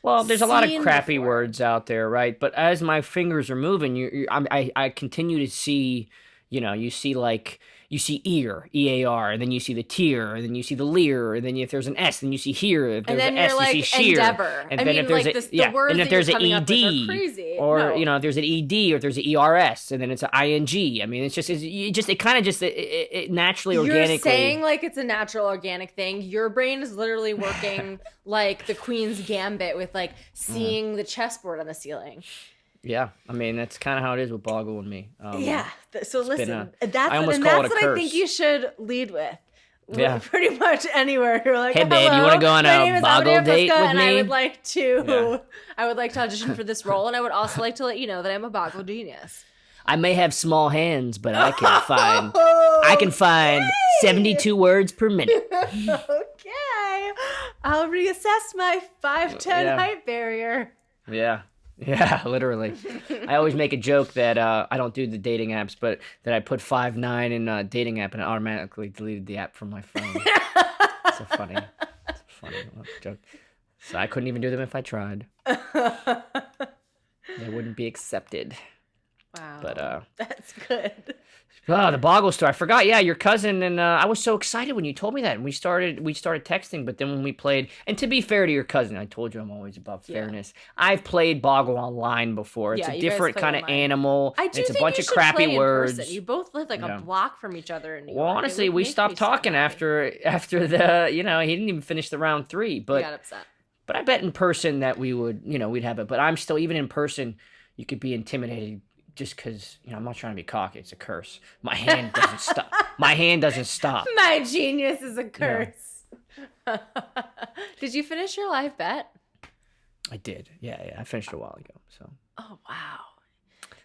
there's a lot of crappy before. words out there, right? But as my fingers are moving, I continue to see. You see ear, E-A-R, and then you see the tear, and then you see the leer, and then if there's an S, then you see here. If there's an S, you see sheer. Endeavor. And then if there's the words and if there's an ED, or if there's an ED, or if there's an ERS, and then it's an ING. I mean, it naturally, organically. You're saying like it's a natural, organic thing. Your brain is literally working like the Queen's Gambit with like seeing the chessboard on the ceiling. Yeah, I mean, that's kind of how it is with Boggle and me. So listen, that's what I think you should lead with. Yeah. Pretty much anywhere. You're like, hey, babe, you want to go on a Boggle date with and me? I would like to audition for this role, and I would also like to let you know that I'm a Boggle genius. I may have small hands, but I can find 72 words per minute. Okay. I'll reassess my 5'10" height barrier. Yeah, literally. I always make a joke that I don't do the dating apps, but that I put 5'9" in a dating app and it automatically deleted the app from my phone. It's a funny joke. So I couldn't even do them if I tried. They wouldn't be accepted. Wow. But that's good. Oh, the Boggle story. I forgot. Yeah, your cousin, and I was so excited when you told me that. And we started texting, but then when we played, and to be fair to your cousin, I told you I'm always about fairness. I've played Boggle online before. It's a different kind of animal. I do it's think a bunch of crappy words. You both live like a block from each other in New York. Well, honestly, we stopped talking after the, he didn't even finish the round 3, but he got upset. But I bet in person that we would, we'd have it. But I'm still, even in person, you could be intimidated. Just because, I'm not trying to be cocky. It's a curse. My hand doesn't stop. My genius is a curse. Yeah. Did you finish your live bet? I did. Yeah. I finished it a while ago. So. Oh, wow.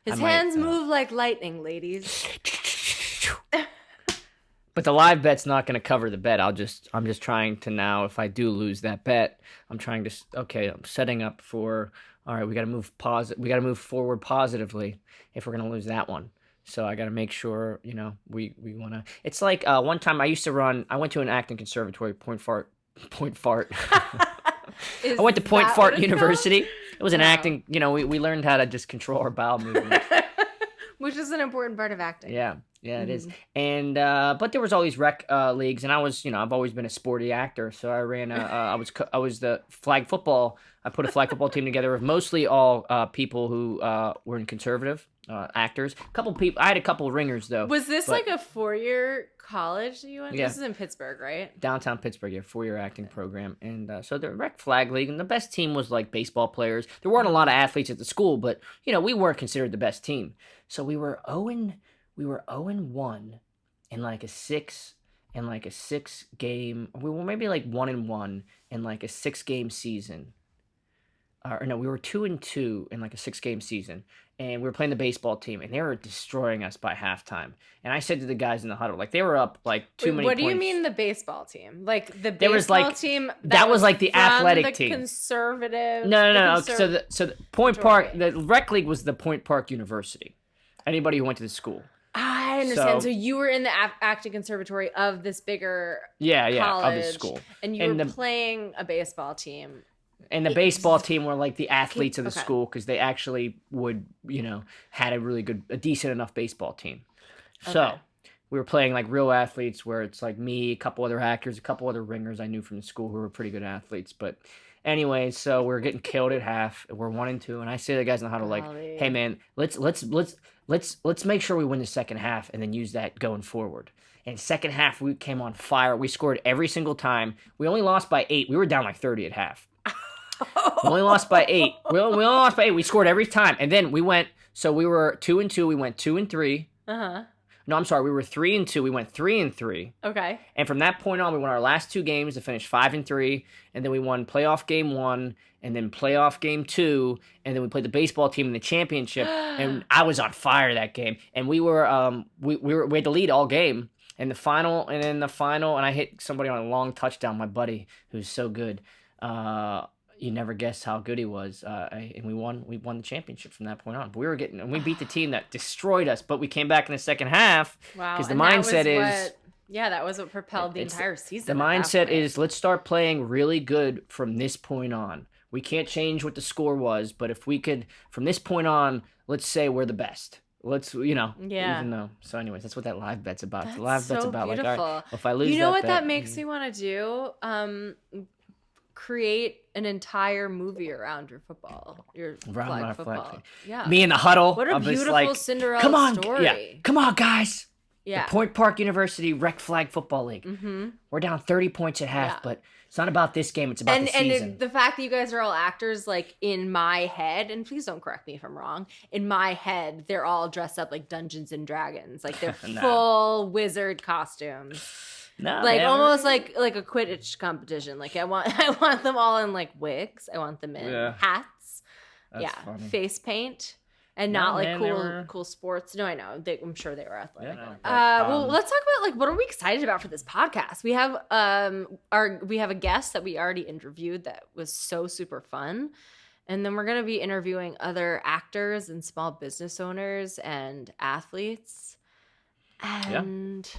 His hands move like lightning, ladies. But the live bet's not going to cover the bet. I'm just trying to now, if I do lose that bet, I'm setting up for... All right, we got to move We got to move forward positively if we're gonna lose that one. So I got to make sure, we want to. It's like one time I went to an acting conservatory, Point Fart. I went to Point Fart University. It was an acting. We learned how to just control our bowel movements, which is an important part of acting. Yeah, it is. And but there was all these rec leagues, and I was, I've always been a sporty actor, so I ran. I was the flag football. I put a flag football team together of mostly all people who were in conservative actors. I had a couple of ringers though. Was this like a 4-year college that you went? Yeah. This is in Pittsburgh, right? Downtown Pittsburgh, 4-year acting program. And so the rec flag league, and the best team was like baseball players. There weren't a lot of athletes at the school, but we weren't considered the best team. So we were 0-1 in like a 6 game. We were maybe like 1-1 in like a 6-game season. We were 2-2 in like a 6-game season, and we were playing the baseball team, and they were destroying us by halftime. And I said to the guys in the huddle, like they were up like too many points. What do you mean the baseball team? Like the baseball team that was like the athletic team. Conservative. No. So the Point Park, the rec league was the Point Park University. Anybody who went to the school. I understand. So you were in the acting conservatory of this bigger college, of the school, and you were playing a baseball team. And the baseball team were like the athletes of the school because they actually had a decent enough baseball team. So we were playing like real athletes where it's like me, a couple other actors, a couple other ringers I knew from the school who were pretty good athletes. But anyway, so we're getting killed at half. We're 1-2, and I say to the guys in the huddle like, "Hey man, let's make sure we win the second half and then use that going forward." And second half we came on fire. We scored every single time. We only lost by 8. We were down like 30 at half. We only lost by 8. We only lost by 8. We scored every time, and then we went. So we were 2-2. We went 2-3. No, I'm sorry. We were 3-2. We went 3-3. Okay. And from that point on, we won our last 2 games to finish 5-3, and then we won playoff game 1, and then playoff game 2, and then we played the baseball team in the championship. And I was on fire that game. And we had to lead all game. And the final, and I hit somebody on a long touchdown. My buddy, who's so good. You never guessed how good he was, and we won the championship from that point on. But we beat the team that destroyed us, but we came back in the second half. Wow! Because the mindset is, that was what propelled the entire season. The mindset is, let's start playing really good from this point on. We can't change what the score was, but if we could, from this point on, let's say we're the best. Let's, even though. So anyways, that's what that live bet's about. That's the live bet's so about. Beautiful. Like, all right, if I lose, you know what that makes me want to do? Create an entire movie around your football, your flag football. Yeah, me in the huddle. What a beautiful Cinderella story! Yeah, come on, guys. Yeah, the Point Park University Rec Flag Football League. Mm-hmm. We're down 30 points at half, but it's not about this game. It's about the season. And the fact that you guys are all actors, like in my head, and please don't correct me if I'm wrong. In my head, they're all dressed up like Dungeons and Dragons, like they're full wizard costumes. No, like almost like a Quidditch competition. Like I want them all in like wigs. I want them in hats. That's funny. Face paint, and not like cool sports. No, I know. I'm sure they were athletic. Well, let's talk about like what are we excited about for this podcast? We have a guest that we already interviewed that was so super fun, and then we're gonna be interviewing other actors and small business owners and athletes, and.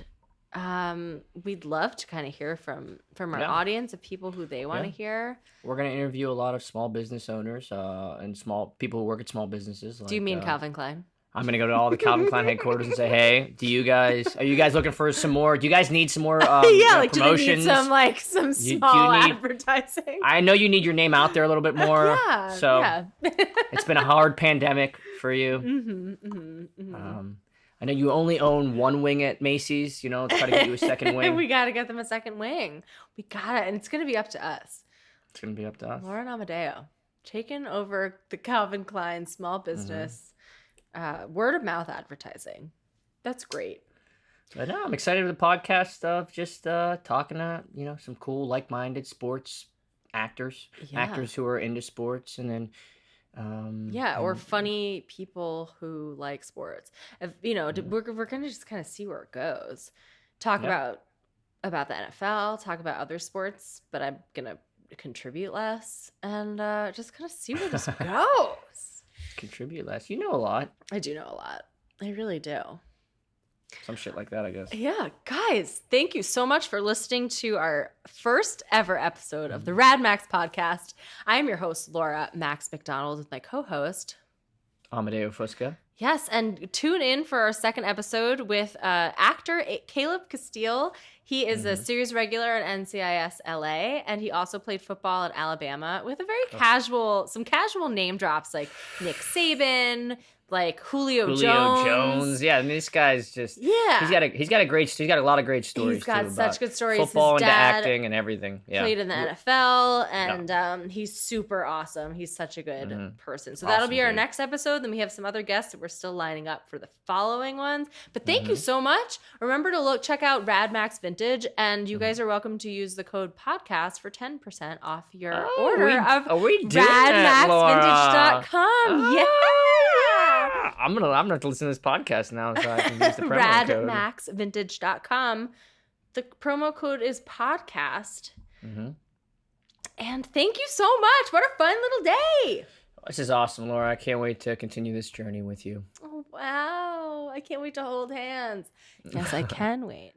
We'd love to kind of hear from our audience of people who they want to hear. We're going to interview a lot of small business owners and small people who work at small businesses. Do you mean Calvin Klein? I'm going to go to all the Calvin Klein headquarters and say, hey, are you guys looking for some more? Do you guys need some more promotions? Do they need some small advertising? I know you need your name out there a little bit more. It's been a hard pandemic for you. I know you only own one wing at Macy's, try to get you a second wing. We got to get them a second wing. We got it. And it's going to be up to us. It's going to be up to us. Laura and Amadeo taking over the Calvin Klein small business word of mouth advertising. That's great. I know. I'm excited for the podcast of just talking to, some cool like-minded sports actors who are into sports, and then or funny people who like sports. We're gonna just kind of see where it goes. Talk about the NFL, talk about other sports, but I'm gonna contribute less and just kind of see where this goes. Contribute less. You know a lot. I do know a lot. I really do. Some shit like that, I guess. Yeah, guys, thank you so much for listening to our first ever episode of the Rad Max Podcast. I am your host, Laura Max McDonald, with my co-host, Amadeo Fusca. Yes, and tune in for our second episode with actor Caleb Castile. He is a series regular at NCIS LA, and he also played football at Alabama with a very some casual name drops like Nick Saban, like Julio Jones. Yeah, I mean, this guy's just he's got a lot of great stories. He's got such good stories. Football into acting and everything. Yeah. Played in the NFL, and he's super awesome. He's such a good person. So that'll be our next episode. Then we have some other guests that we're still lining up for the following ones. But thank you so much. Remember to check out Rad Max Vintage, and you guys are welcome to use the code podcast for 10% off your order of radmaxvintage.com. Yeah. I'm gonna have to listen to this podcast now so I can use the promo code. radmaxvintage.com. The promo code is podcast. And thank you so much. What a fun little day. This is awesome, Laura. I can't wait to continue this journey with you. Oh, wow. I can't wait to hold hands. Yes, I can wait.